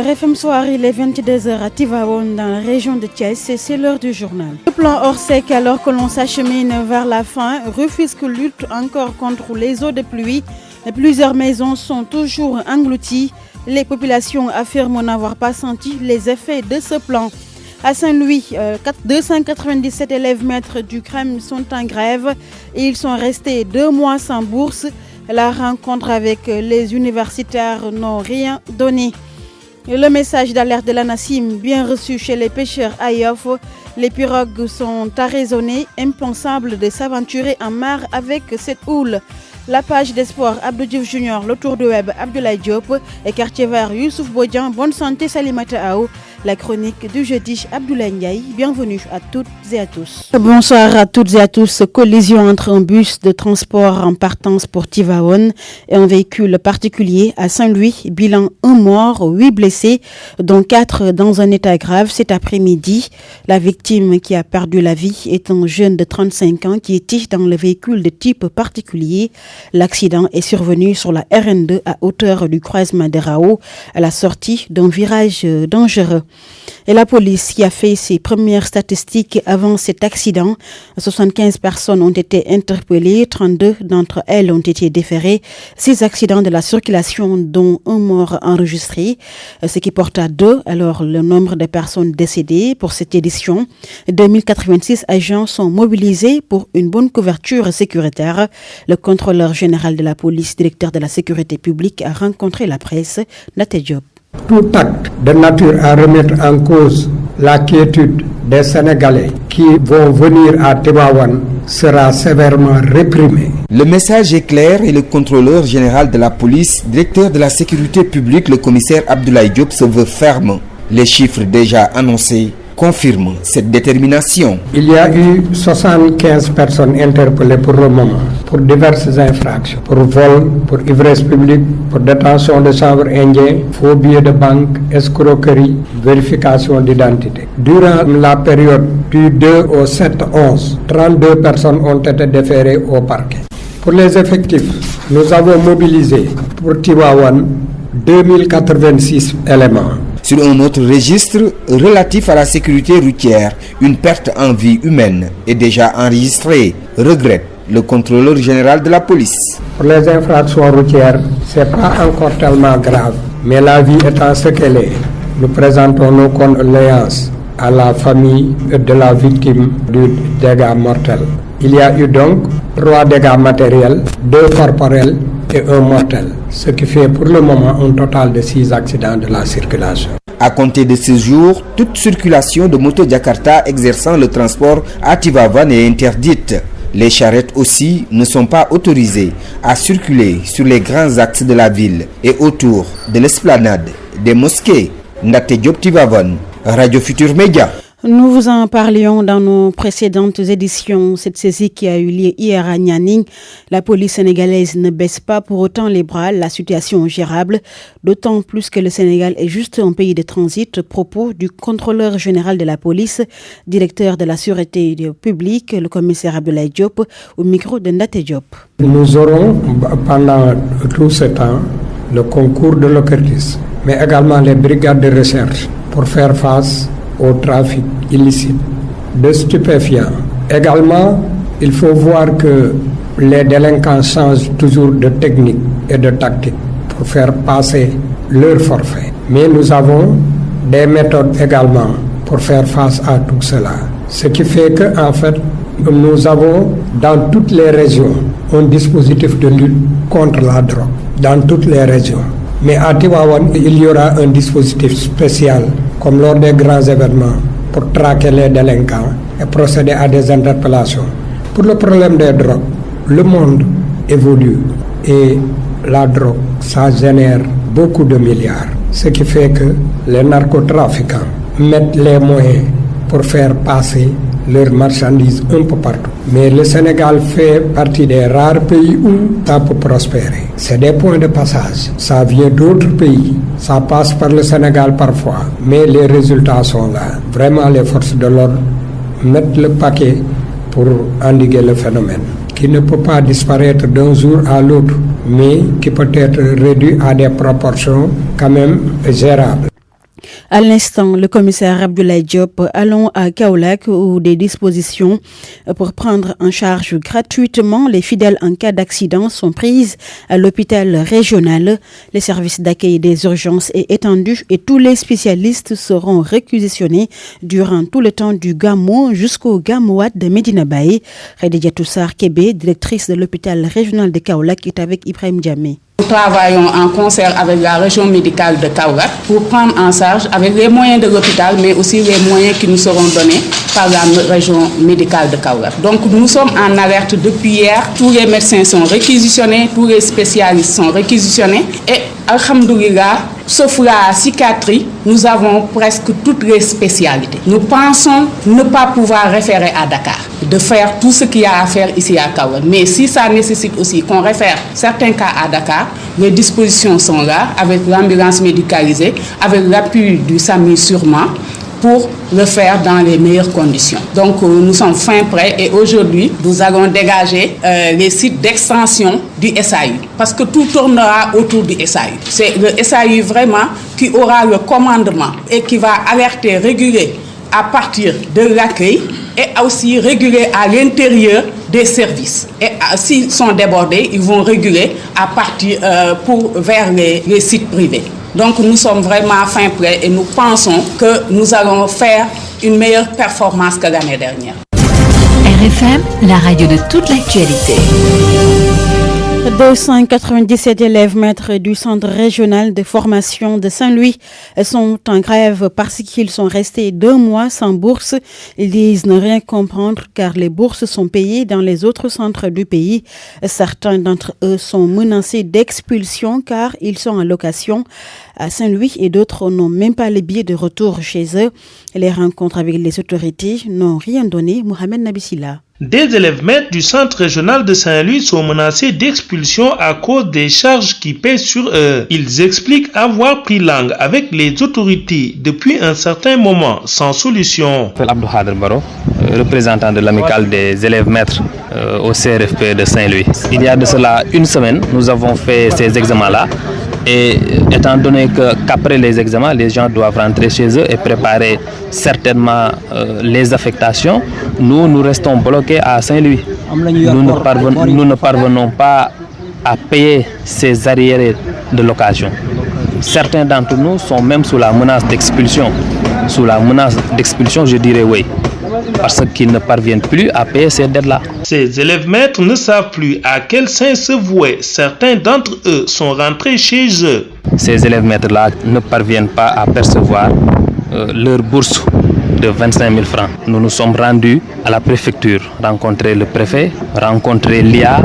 RFM Soir, il est 22h à Tivaouane dans la région de Thiès et c'est l'heure du journal. Le plan hors sec alors que l'on s'achemine vers la fin, Rufisque lutte encore contre les eaux de pluie. Plusieurs maisons sont toujours englouties. Les populations affirment n'avoir pas senti les effets de ce plan. À Saint-Louis, 297 élèves maîtres du CREM sont en grève et ils sont restés 2 mois sans bourse. La rencontre avec les universitaires n'a rien donné. Le message d'alerte de l'ANACIM bien reçu chez les pêcheurs à Yoff. Les pirogues sont arraisonnées, impensable de s'aventurer en mer avec cette houle. La page des sports Abdou Diouf Junior, le tour de web Abdoulaye Diop et quartier vert Youssouf Bodian, bonne santé Salimata Aou. La chronique du jeudi Abdoulaye Ndiaye. Bienvenue à toutes et à tous. Bonsoir à toutes et à tous. Collision entre un bus de transport en partance pour Tivaouane et un véhicule particulier à Saint-Louis. Bilan 1 mort, 8 blessés, dont 4 dans un état grave cet après-midi. La victime qui a perdu la vie est un jeune de 35 ans qui était dans le véhicule de type particulier. L'accident est survenu sur la RN2 à hauteur du croisement de Rao à la sortie d'un virage dangereux. Et la police qui a fait ses premières statistiques avant cet accident, 75 personnes ont été interpellées, 32 d'entre elles ont été déférées. 6 accidents de la circulation dont 1 mort enregistré, ce qui porte à 2 alors le nombre de personnes décédées pour cette édition. 2086 agents sont mobilisés pour une bonne couverture sécuritaire. Le contrôleur général de la police, directeur de la sécurité publique, a rencontré la presse. Naté Diop. Tout acte de nature à remettre en cause la quiétude des Sénégalais qui vont venir à Tivaouane sera sévèrement réprimé. Le message est clair et le contrôleur général de la police, directeur de la sécurité publique, le commissaire Abdoulaye Diop, se veut ferme. Les chiffres déjà annoncés confirment cette détermination. Il y a eu 75 personnes interpellées pour le moment, pour diverses infractions, pour vol, pour ivresse publique, pour détention de chanvre indien, faux billets de banque, escroquerie, vérification d'identité. Durant la période du 2 au 7-11, 32 personnes ont été déférées au parquet. Pour les effectifs, nous avons mobilisé pour Tivaouane 2086 éléments. Sur un autre registre relatif à la sécurité routière, une perte en vie humaine est déjà enregistrée, regrette le contrôleur général de la police. Pour les infractions routières, ce n'est pas encore tellement grave, mais la vie étant ce qu'elle est, nous présentons nos condoléances à la famille de la victime du dégât mortel. Il y a eu donc 3 dégâts matériels, 2 corporels et 1 mortel, ce qui fait pour le moment un total de 6 accidents de la circulation. À compter de ce jour, toute circulation de moto Jakarta exerçant le transport à Tivaouane est interdite. Les charrettes aussi ne sont pas autorisées à circuler sur les grands axes de la ville et autour de l'esplanade des mosquées. Naté Diop, Tivaouane, Radio Futur Média. Nous vous en parlions dans nos précédentes éditions. Cette saisie qui a eu lieu hier à Nianing, la police sénégalaise ne baisse pas pour autant les bras. La situation est gérable, d'autant plus que le Sénégal est juste un pays de transit. Propos du contrôleur général de la police, directeur de la sûreté publique, le commissaire Abdoulaye Diop, au micro de Naté Diop. Nous aurons pendant tout ce temps le concours de l'OCRTIS, mais également les brigades de recherche pour faire face au trafic illicite de stupéfiants. Également, il faut voir que les délinquants changent toujours de technique et de tactique pour faire passer leur forfait. Mais nous avons des méthodes également pour faire face à tout cela. Ce qui fait que, en fait, nous avons dans toutes les régions un dispositif de lutte contre la drogue, dans toutes les régions. Mais à Tivaouane, il y aura un dispositif spécial, comme lors des grands événements, pour traquer les délinquants et procéder à des interpellations. Pour le problème des drogues, le monde évolue et la drogue, ça génère beaucoup de milliards. Ce qui fait que les narcotrafiquants mettent les moyens pour faire passer leurs marchandises un peu partout. Mais le Sénégal fait partie des rares pays où ça peut prospérer. C'est des points de passage. Ça vient d'autres pays. Ça passe par le Sénégal parfois. Mais les résultats sont là. Vraiment, les forces de l'ordre mettent le paquet pour endiguer le phénomène, qui ne peut pas disparaître d'un jour à l'autre, mais qui peut être réduit à des proportions quand même gérables. À l'instant, le commissaire Abdoulaye Diop, allons à Kaolack où des dispositions pour prendre en charge gratuitement les fidèles en cas d'accident sont prises à l'hôpital régional. Les services d'accueil des urgences est étendu et tous les spécialistes seront réquisitionnés durant tout le temps du Gamou jusqu'au Gamouat de Medina Baye. Khadija Toussar Kébé, directrice de l'hôpital régional de Kaolack, est avec Ibrahim Diamé. Nous travaillons en concert avec la région médicale de Kaolack pour prendre en charge avec les moyens de l'hôpital, mais aussi les moyens qui nous seront donnés par la région médicale de Kaolack. Donc nous sommes en alerte depuis hier. Tous les médecins sont réquisitionnés, tous les spécialistes sont réquisitionnés et alhamdoulilah, sauf la psychiatrie, nous avons presque toutes les spécialités. Nous pensons ne pas pouvoir référer à Dakar, de faire tout ce qu'il y a à faire ici à Kaolack. Mais si ça nécessite aussi qu'on réfère certains cas à Dakar, les dispositions sont là, avec l'ambulance médicalisée, avec l'appui du SAMU sûrement, pour le faire dans les meilleures conditions. Donc nous sommes fin prêts et aujourd'hui nous allons dégager les sites d'extension du SAU parce que tout tournera autour du SAU. C'est le SAU vraiment qui aura le commandement et qui va alerter, réguler à partir de l'accueil et aussi réguler à l'intérieur des services. Et s'ils sont débordés, ils vont réguler à partir vers les sites privés. Donc nous sommes vraiment fin prêts et nous pensons que nous allons faire une meilleure performance que l'année dernière. RFM, la radio de toute l'actualité. 297 élèves maîtres du centre régional de formation de Saint-Louis sont en grève parce qu'ils sont restés 2 mois sans bourse. Ils disent ne rien comprendre car les bourses sont payées dans les autres centres du pays. Certains d'entre eux sont menacés d'expulsion car ils sont en location à Saint-Louis et d'autres n'ont même pas les billets de retour chez eux. Les rencontres avec les autorités n'ont rien donné. Mohamed Nabissila. Des élèves maîtres du centre régional de Saint-Louis sont menacés d'expulsion à cause des charges qui pèsent sur eux. Ils expliquent avoir pris langue avec les autorités depuis un certain moment sans solution. Je m'appelle Abdou Hadr Baro, représentant de l'amicale des élèves maîtres au CRFP de Saint-Louis. Il y a de cela 1 semaine, nous avons fait ces examens-là. Et étant donné qu'après les examens, les gens doivent rentrer chez eux et préparer certainement les affectations, nous restons bloqués à Saint-Louis. Nous ne parvenons pas à payer ces arriérés de location. Certains d'entre nous sont même sous la menace d'expulsion. Sous la menace d'expulsion, je dirais oui. Parce qu'ils ne parviennent plus à payer ces dettes-là. Ces élèves maîtres ne savent plus à quel sein se vouer. Certains d'entre eux sont rentrés chez eux. Ces élèves maîtres-là ne parviennent pas à percevoir leur bourse de 25 000 francs. Nous nous sommes rendus à la préfecture, rencontrer le préfet, rencontrer l'IA,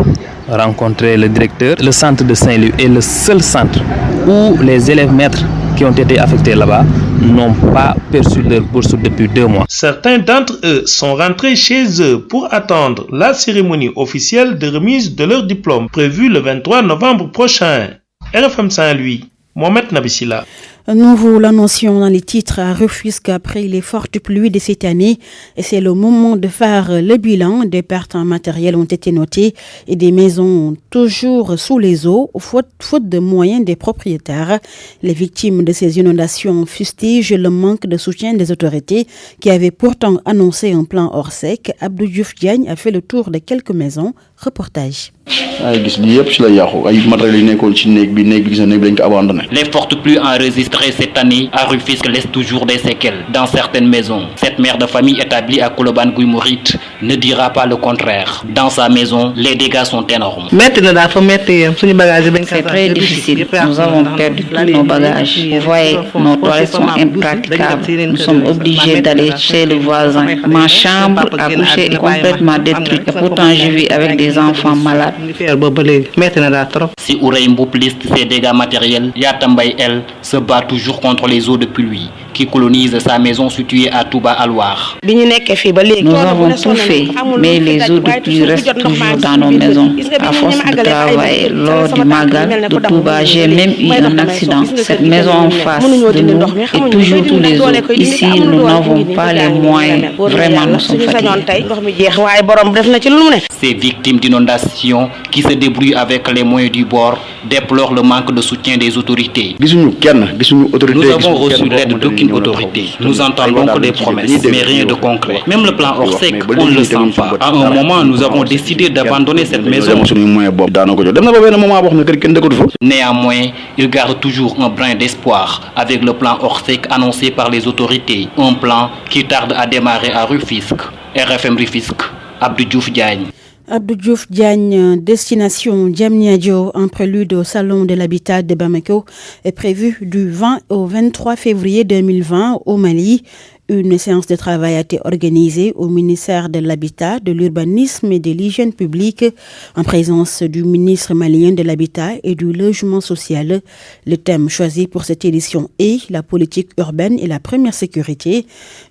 rencontrer le directeur. Le centre de Saint-Louis est le seul centre où les élèves maîtres qui ont été affectés là-bas n'ont pas perçu leur bourse depuis 2 mois. Certains d'entre eux sont rentrés chez eux pour attendre la cérémonie officielle de remise de leur diplôme prévue le 23 novembre prochain. RFM Saint-Louis, Mohamed Nabissila. Nous vous l'annoncions dans les titres à Rufisque après les fortes pluies de cette année. Et c'est le moment de faire le bilan. Des pertes en matériel ont été notées et des maisons toujours sous les eaux, faute de moyens des propriétaires. Les victimes de ces inondations fustigent le manque de soutien des autorités qui avaient pourtant annoncé un plan hors sec. Abdou Diouf Diagne a fait le tour de quelques maisons. Reportage. Les fortes pluies enregistrées cette année à Rufisque laissent toujours des séquelles dans certaines maisons. Cette mère de famille établie à Koloban Guimourit ne dira pas le contraire. Dans sa maison, les dégâts sont énormes. C'est très difficile. Nous avons perdu tous nos bagages. Vous voyez, nos toilettes sont impraticables. Nous sommes obligés d'aller chez le voisin. Ma chambre à coucher est complètement détruite. Et pourtant, je vis avec des enfants malades. Si Ourey Mboup liste ses dégâts matériels, Yatambay, elle, se bat toujours contre les eaux de pluie qui colonise sa maison située à Touba Alouar. Nous avons tout fait, mais les eaux de pluie restent toujours dans nos maisons. À force de travail lors du Magal de Touba, j'ai même eu un accident. Cette maison en face de nous est toujours tous les eaux. Ici, nous n'avons pas les moyens. Vraiment, nous sommes fatigués. Ces victimes d'inondations qui se débrouillent avec les moyens du bord déplorent le manque de soutien des autorités. Nous avons reçu l'aide d'aucune autorité. Nous entendons que des promesses, mais rien de concret. Même le plan Orsec, on ne le sent pas. À un moment, nous avons décidé d'abandonner cette maison. Néanmoins, il garde toujours un brin d'espoir avec le plan Orsec annoncé par les autorités. Un plan qui tarde à démarrer à Rufisque. RFM Rufisque, Abdou Diouf Diagne. Abdou Diouf Diagne, destination Diamniadio, en prélude au Salon de l'Habitat de Bamako, est prévue du 20 au 23 février 2020 au Mali. Une séance de travail a été organisée au ministère de l'Habitat, de l'Urbanisme et de l'Hygiène publique en présence du ministre malien de l'Habitat et du Logement social. Le thème choisi pour cette édition est la politique urbaine et la première sécurité.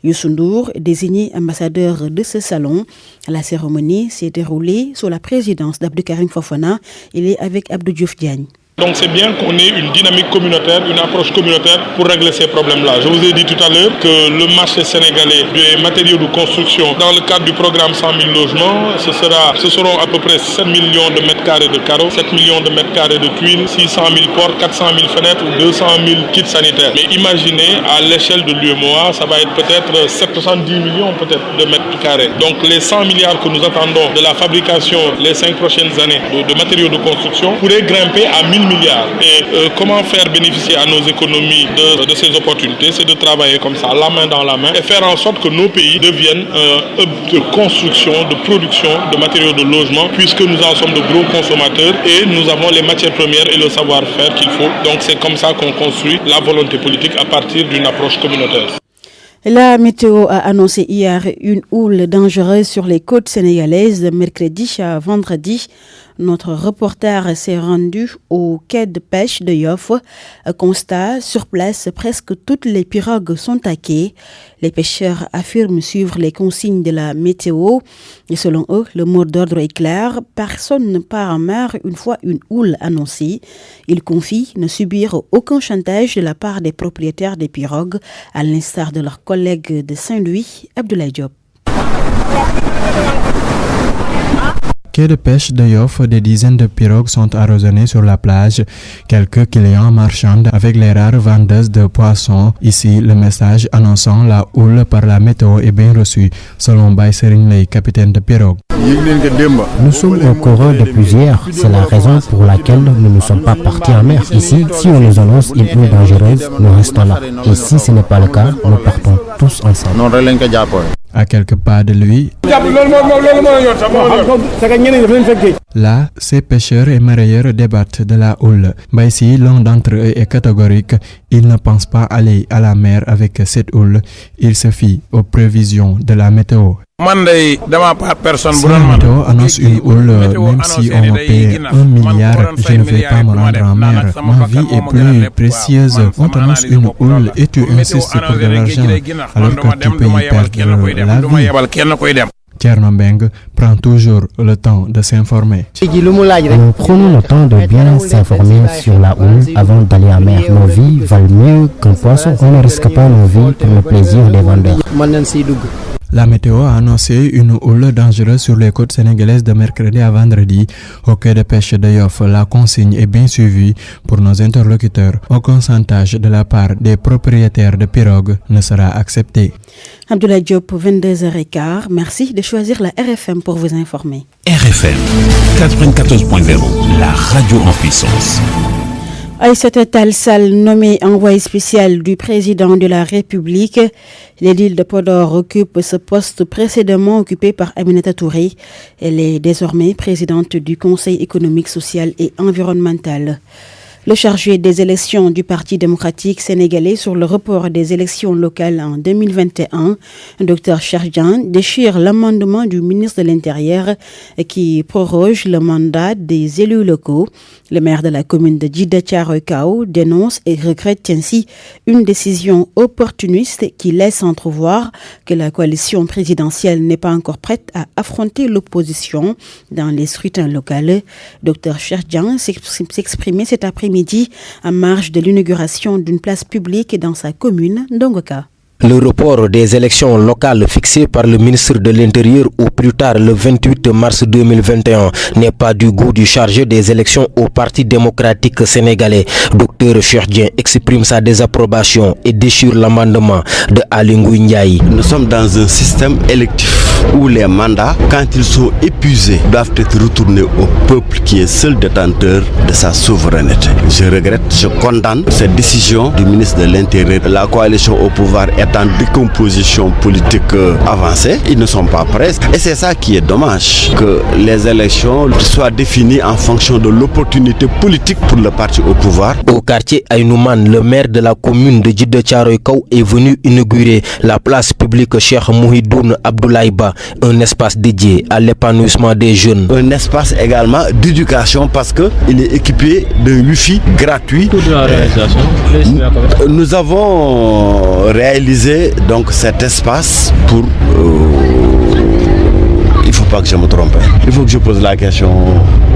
Youssou Ndour, désigné ambassadeur de ce salon. La cérémonie s'est déroulée sous la présidence d'Abdou Karim Fofana. Il est avec Abdou Diouf Diagne. Donc c'est bien qu'on ait une dynamique communautaire, une approche communautaire pour régler ces problèmes-là. Je vous ai dit tout à l'heure que le marché sénégalais des matériaux de construction dans le cadre du programme 100 000 logements, ce seront à peu près 7 millions de mètres carrés de carreaux, 7 millions de mètres carrés de tuiles, 600 000 portes, 400 000 fenêtres ou 200 000 kits sanitaires. Mais imaginez, à l'échelle de l'UEMOA, ça va être peut-être 710 millions de mètres carrés. Donc les 100 milliards que nous attendons de la fabrication les 5 prochaines années de matériaux de construction pourraient grimper à 1000 milliards. Et comment faire bénéficier à nos économies de ces opportunités, c'est de travailler comme ça, la main dans la main, et faire en sorte que nos pays deviennent un hub de construction, de production de matériaux de logement, puisque nous en sommes de gros consommateurs et nous avons les matières premières et le savoir-faire qu'il faut. Donc c'est comme ça qu'on construit la volonté politique à partir d'une approche communautaire. La météo a annoncé hier une houle dangereuse sur les côtes sénégalaises de mercredi à vendredi. Notre reporter s'est rendu au quai de pêche de Yoff. Constat, sur place, presque toutes les pirogues sont à quai. Les pêcheurs affirment suivre les consignes de la météo. Et selon eux, le mot d'ordre est clair. Personne ne part en mer une fois une houle annoncée. Ils confient ne subir aucun chantage de la part des propriétaires des pirogues, à l'instar de leurs collègues de Saint-Louis, Abdoulaye Diop. Quai de pêche de Yoff, des dizaines de pirogues sont arraisonnées sur la plage. Quelques clients marchandent avec les rares vendeuses de poissons. Ici, le message annonçant la houle par la météo est bien reçu, selon Baye Serigne Lay, capitaine de pirogue. Nous sommes au courant de plusieurs. C'est la raison pour laquelle nous ne sommes pas partis en mer. Ici, si on nous annonce une eau dangereuse, nous restons là. Et si ce n'est pas le cas, nous partons tous ensemble. À quelques pas de lui, là, ces pêcheurs et mareyeurs débattent de la houle. Mais ici, l'un d'entre eux est catégorique. Il ne pense pas aller à la mer avec cette houle. Il se fie aux prévisions de la météo. Si la météo annonce une houle, même si on me paie 1 milliard, je ne vais pas me rendre en mer. Ma vie est plus précieuse. On t'annonce une houle et tu insistes pour de l'argent, alors que tu peux y perdre la vie. Thierno Mbeng prend toujours le temps de s'informer. Nous prenons le temps de bien s'informer sur la houle avant d'aller en mer. Nos vies valent mieux qu'un poisson. On ne risque pas nos vies pour le plaisir des vendeurs. La météo a annoncé une houle dangereuse sur les côtes sénégalaises de mercredi à vendredi. Au quai de pêche de Yoff, la consigne est bien suivie pour nos interlocuteurs. Aucun chantage de la part des propriétaires de pirogues ne sera accepté. Abdoulaye Diop, 22h15. Merci de choisir la RFM pour vous informer. RFM 94.0, la radio en puissance. Aïssata Tall Sall, nommé envoyé spécial du président de la République. L'édile de Podor occupe ce poste précédemment occupé par Aminata Touré. Elle est désormais présidente du Conseil économique, social et environnemental. Le chargé des élections du Parti démocratique sénégalais sur le report des élections locales en 2021, Dr Cheikh Dieng, déchire l'amendement du ministre de l'Intérieur qui proroge le mandat des élus locaux. Le maire de la commune de Djiddah Thiaroye Kao dénonce et regrette ainsi une décision opportuniste qui laisse entrevoir que la coalition présidentielle n'est pas encore prête à affronter l'opposition dans les scrutins locaux. Dr Cheikh Dieng s'exprimait cet après-midi en marge de l'inauguration d'une place publique dans sa commune d'Ongoka. Le report des élections locales fixé par le ministre de l'Intérieur au plus tard le 28 mars 2021 n'est pas du goût du chargé des élections au Parti démocratique sénégalais. Dr Cheikh Dieng exprime sa désapprobation et déchire l'amendement de Ali Ngouille Ndiaye. Nous sommes dans un système électif où les mandats, quand ils sont épuisés, doivent être retournés au peuple qui est seul détenteur de sa souveraineté. Je regrette, je condamne cette décision du ministre de l'Intérieur. La coalition au pouvoir est en décomposition politique avancée, ils ne sont pas prêts. Et c'est ça qui est dommage, que les élections soient définies en fonction de l'opportunité politique pour le parti au pouvoir. Au quartier Aïnoumane, le maire de la commune de Djiddah Thiaroye Kao est venu inaugurer la place publique Cheikh Mouhidoune Abdoulaye Ba, un espace dédié à l'épanouissement des jeunes. Un espace également d'éducation parce qu'il est équipé d'un wifi gratuit. Nous avons réalisé donc cet espace pour il ne faut pas que je me trompe. Il faut que je pose la question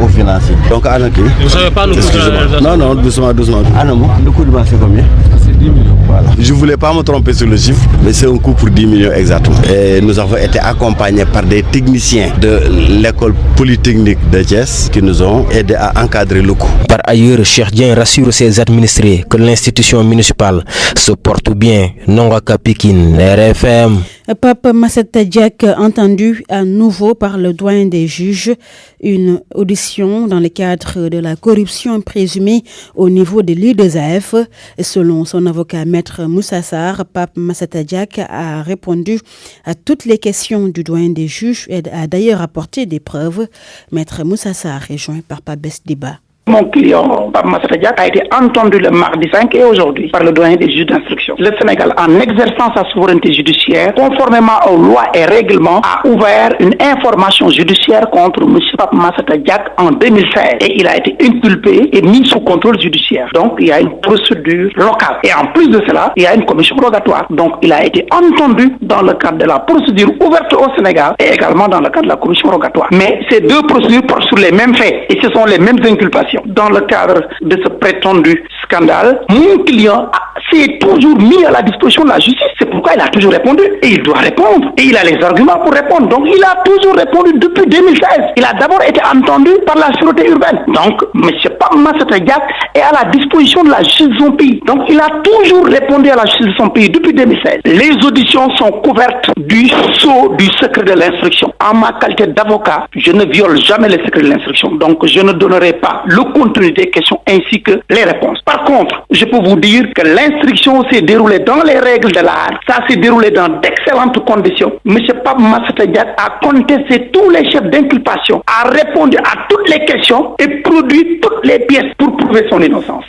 aux financiers. Donc, Anaki. Vous ne savez pas le coût de la réalisation? Non, doucement. Anamo, le coût de base c'est combien? C'est 10 millions. Voilà. Je ne voulais pas me tromper sur le chiffre, mais c'est un coût pour 10 millions exactement. Et nous avons été accompagnés par des techniciens de l'école polytechnique de Thiès qui nous ont aidés à encadrer le coût. Par ailleurs, Cheikh Dieng rassure ses administrés que l'institution municipale se porte bien. Nongaka Pikine, RFM. Pape Massata Diack entendu à nouveau par le doyen des juges, une audition dans le cadre de la corruption présumée au niveau de l'IDESAF. Selon son avocat maître Moussa Sarr, Pape Massata Diack a répondu à toutes les questions du doyen des juges et a d'ailleurs apporté des preuves. Maître Moussa Sarr rejoint par Pape Besdiba. Mon client, Pape Massata Diack, a été entendu le mardi 5 et aujourd'hui par le doyen des juges d'instruction. Le Sénégal, en exerçant sa souveraineté judiciaire, conformément aux lois et règlements, a ouvert une information judiciaire contre M. Pape Massata Diack en 2016 et il a été inculpé et mis sous contrôle judiciaire. Donc, il y a une procédure locale. Et en plus de cela, il y a une commission rogatoire. Donc, il a été entendu dans le cadre de la procédure ouverte au Sénégal et également dans le cadre de la commission rogatoire. Mais ces deux procédures portent sur les mêmes faits et ce sont les mêmes inculpations. Dans le cadre de ce prétendu scandale, mon client s'est toujours mis à la disposition de la justice. C'est pourquoi il a toujours répondu. Et il doit répondre. Et il a les arguments pour répondre. Donc il a toujours répondu depuis 2016. Il a d'abord été entendu par la sûreté urbaine. Donc M. Pape Massata Diack est à la disposition de la justice de son pays. Donc il a toujours répondu à la justice de son pays depuis 2016. Les auditions sont couvertes du sceau du secret de l'instruction. En ma qualité d'avocat, je ne viole jamais le secret de l'instruction. Donc je ne donnerai pas le contenu des questions ainsi que les réponses. Par contre, je peux vous dire que l'instruction s'est déroulée dans les règles de l'art. Ça s'est déroulé dans d'excellentes conditions. M. Pape Massata Diack a contesté tous les chefs d'inculpation, a répondu à toutes les questions et produit toutes les pièces pour prouver son innocence.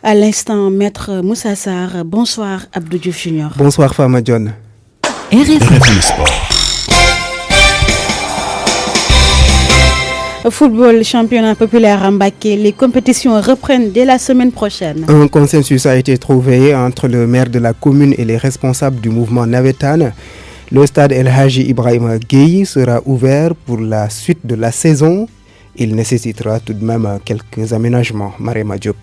À l'instant, Maître Moussa Sarr. Bonsoir, Abdou Diouf Junior. Bonsoir, Fama John. RFM Sport. Football, championnat populaire à Mbacké, les compétitions reprennent dès la semaine prochaine. Un consensus a été trouvé entre le maire de la commune et les responsables du mouvement Navétane. Le stade El Hadji Ibrahima Gueye sera ouvert pour la suite de la saison. Il nécessitera tout de même quelques aménagements. Marema Diop.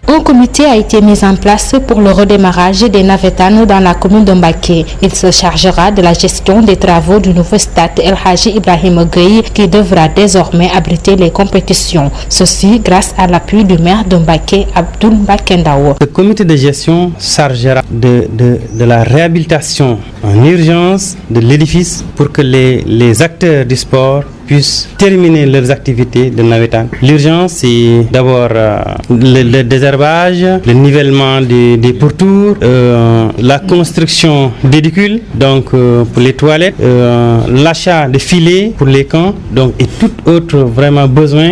Un comité a été mis en place pour le redémarrage des navétanes dans la commune de Mbacké. Il se chargera de la gestion des travaux du nouveau stade El Hadji Ibrahima Gueye qui devra désormais abriter les compétitions. Ceci grâce à l'appui du maire de Mbacké, Abdoul Mbakendao. Le comité de gestion chargera de la réhabilitation en urgence de l'édifice pour que les acteurs du sport puissent terminer leurs activités de navétane. L'urgence, c'est d'abord le désherbage, le nivellement des pourtours, la construction d'édicules, donc pour les toilettes, l'achat de filets pour les camps, donc et tout autre vraiment besoin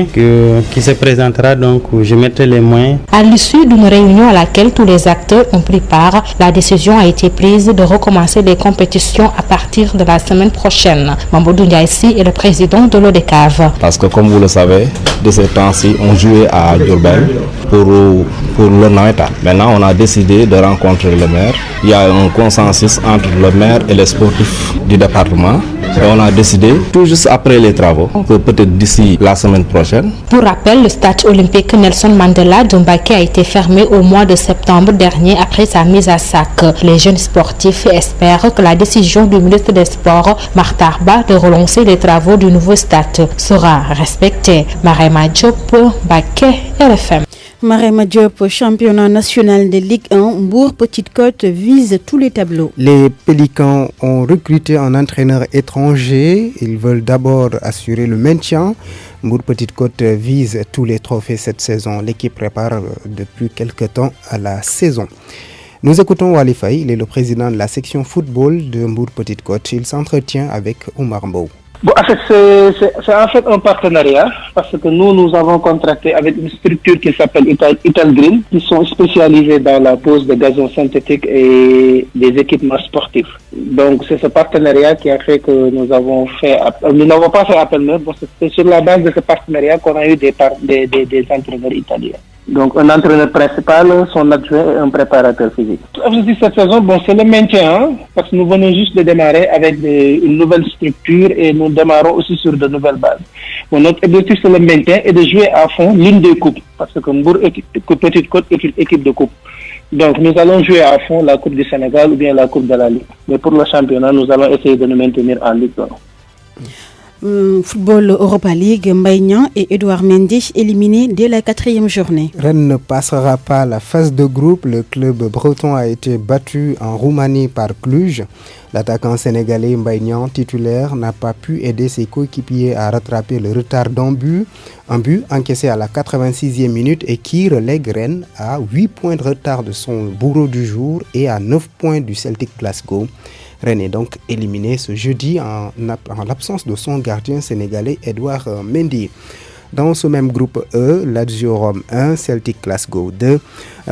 qui se présentera, donc je mettrai les moyens. À l'issue d'une réunion à laquelle tous les acteurs ont pris part, la décision a été prise de recommencer les compétitions à partir de la semaine prochaine. Mamadou Ndiaïsi est le président de l'ODECAV. Parce que comme vous le savez, de ces temps-ci, on jouait à Diourbel pour le Navétane. Maintenant, on a décidé de rencontrer le maire. Il y a un consensus entre le maire et les sportifs du département. Et on a décidé, tout juste après les travaux, que peut-être d'ici la semaine prochaine. Pour rappel, le stade olympique Nelson Mandela de Mbacké a été fermé au mois de septembre dernier après sa mise à sac. Les jeunes sportifs espèrent que la décision du ministre des Sports, Martha Arba, de relancer les travaux du nouveau stade sera respectée. Marema Diop, Mbacké, RFM. Marema Diop, championnat national de Ligue 1, Mbour Petite Côte vise tous les tableaux. Les Pélicans ont recruté un entraîneur étranger. Ils veulent d'abord assurer le maintien. Mbour Petite Côte vise tous les trophées cette saison. L'équipe prépare depuis quelque temps à la saison. Nous écoutons Wali Faye, il est le président de la section football de Mbour Petite Côte. Il s'entretient avec Oumar Mbow. Bon, en fait, c'est en fait un partenariat parce que nous avons contracté avec une structure qui s'appelle Ital Green, qui sont spécialisés dans la pose de gazon synthétique et des équipements sportifs. Donc, c'est ce partenariat qui a fait que nous n'avons pas fait appel, mais bon, c'est sur la base de ce partenariat qu'on a eu des entraîneurs italiens. Donc, un entraîneur principal, son adjoint et un préparateur physique. L'objectif cette saison, c'est le maintien, parce que nous venons juste de démarrer avec une nouvelle structure et nous démarrons aussi sur de nouvelles bases. Bon, notre objectif, c'est le maintien et de jouer à fond l'une des coupes, parce que Mbour Petite Côte est une équipe de coupe. Donc, nous allons jouer à fond la Coupe du Sénégal ou bien la Coupe de la Ligue. Mais pour le championnat, nous allons essayer de nous maintenir en Ligue 1. Football Europa League, Mbaye Niang et Edouard Mendy éliminés dès la 4e journée. Rennes ne passera pas la phase de groupe. Le club breton a été battu en Roumanie par Cluj. L'attaquant sénégalais Mbaye Niang, titulaire, n'a pas pu aider ses coéquipiers à rattraper le retard d'un but. Un but encaissé à la 86e minute et qui relègue Rennes à 8 points de retard de son bourreau du jour et à 9 points du Celtic Glasgow. Rennes est donc éliminé ce jeudi en l'absence de son gardien sénégalais Edouard Mendy. Dans ce même groupe E, Lazio Rome 1, Celtic Glasgow 2.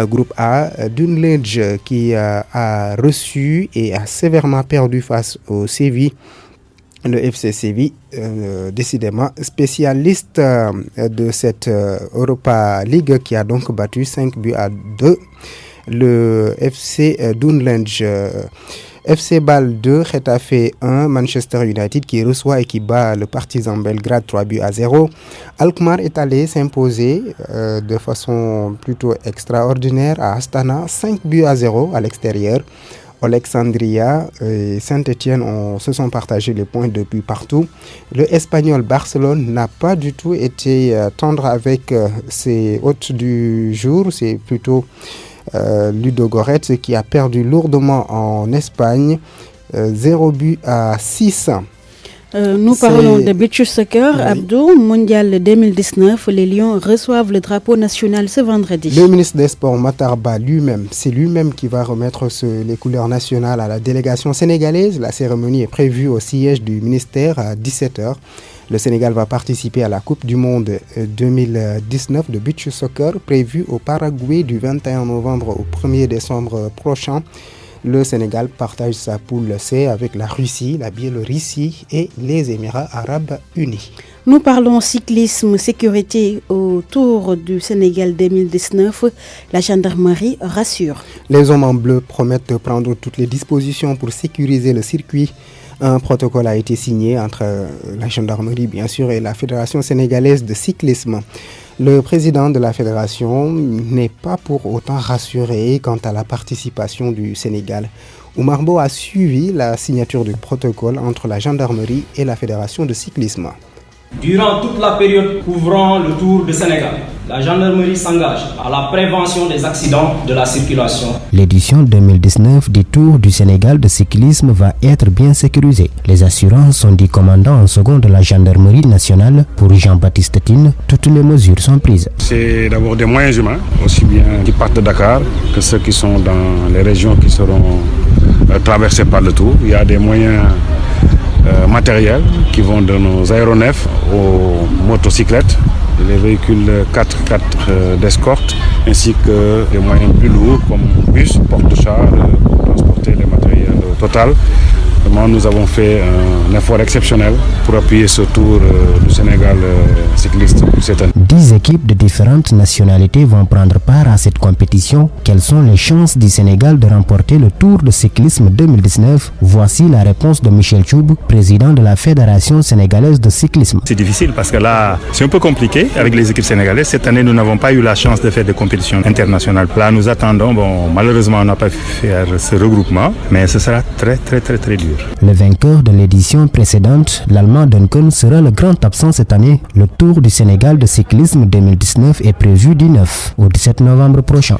Groupe A, Dunledge qui a reçu et a sévèrement perdu face au Séville. Le FC Séville, décidément spécialiste de cette Europa League qui a donc battu 5 buts à 2. Le FC Dunledge. FC Bâle 2, Getafe 1, Manchester United qui reçoit et qui bat le Partizan Belgrade 3 buts à 0. Alkmaar est allé s'imposer de façon plutôt extraordinaire à Astana 5 buts à 0 à l'extérieur. Alexandria et Saint-Etienne se sont partagés les points depuis partout. Le Espagnol Barcelone n'a pas du tout été tendre avec ses hôtes du jour. C'est plutôt Ludogorets qui a perdu lourdement en Espagne, 0 but à 6. Nous parlons de beach soccer. Abdou, mondial 2019, les Lions reçoivent le drapeau national ce vendredi. Le ministre des Sports, Matarba, c'est lui-même qui va remettre les couleurs nationales à la délégation sénégalaise. La cérémonie est prévue au siège du ministère à 17h. Le Sénégal va participer à la Coupe du Monde 2019 de beach soccer prévue au Paraguay du 21 novembre au 1er décembre prochain. Le Sénégal partage sa poule C avec la Russie, la Biélorussie et les Émirats arabes unis. Nous parlons cyclisme, sécurité au Tour du Sénégal 2019. La gendarmerie rassure. Les hommes en bleu promettent de prendre toutes les dispositions pour sécuriser le circuit. Un protocole a été signé entre la gendarmerie, bien sûr, et la Fédération sénégalaise de cyclisme. Le président de la fédération n'est pas pour autant rassuré quant à la participation du Sénégal. Oumar Mbow a suivi la signature du protocole entre la gendarmerie et la Fédération de cyclisme. Durant toute la période couvrant le Tour du Sénégal, la gendarmerie s'engage à la prévention des accidents de la circulation. L'édition 2019 du Tour du Sénégal de cyclisme va être bien sécurisée. Les assurances sont du commandant en second de la gendarmerie nationale. Pour Jean-Baptiste Tine, toutes les mesures sont prises. C'est d'abord des moyens humains, aussi bien qui partent de Dakar que ceux qui sont dans les régions qui seront traversées par le Tour. Il y a des moyens matériels qui vont de nos aéronefs aux motocyclettes, les véhicules 4x4 d'escorte, ainsi que des moyens plus lourds comme bus, porte-chars pour transporter les matériels Total. Vraiment, nous avons fait un effort exceptionnel pour appuyer ce Tour du Sénégal cycliste cette année. 10 équipes de différentes nationalités vont prendre part à cette compétition. Quelles sont les chances du Sénégal de remporter le Tour de cyclisme 2019? Voici la réponse de Michel Choub, président de la Fédération sénégalaise de cyclisme. C'est difficile parce que là, c'est un peu compliqué avec les équipes sénégalaises. Cette année, nous n'avons pas eu la chance de faire des compétitions internationales. Là, nous attendons. Bon, malheureusement, on n'a pas pu faire ce regroupement, mais ce sera très dur. Le vainqueur de l'édition précédente, l'Allemand Duncan, sera le grand absent cette année. Le Tour du Sénégal de cyclisme 2019 est prévu du 9 au 17 novembre prochain.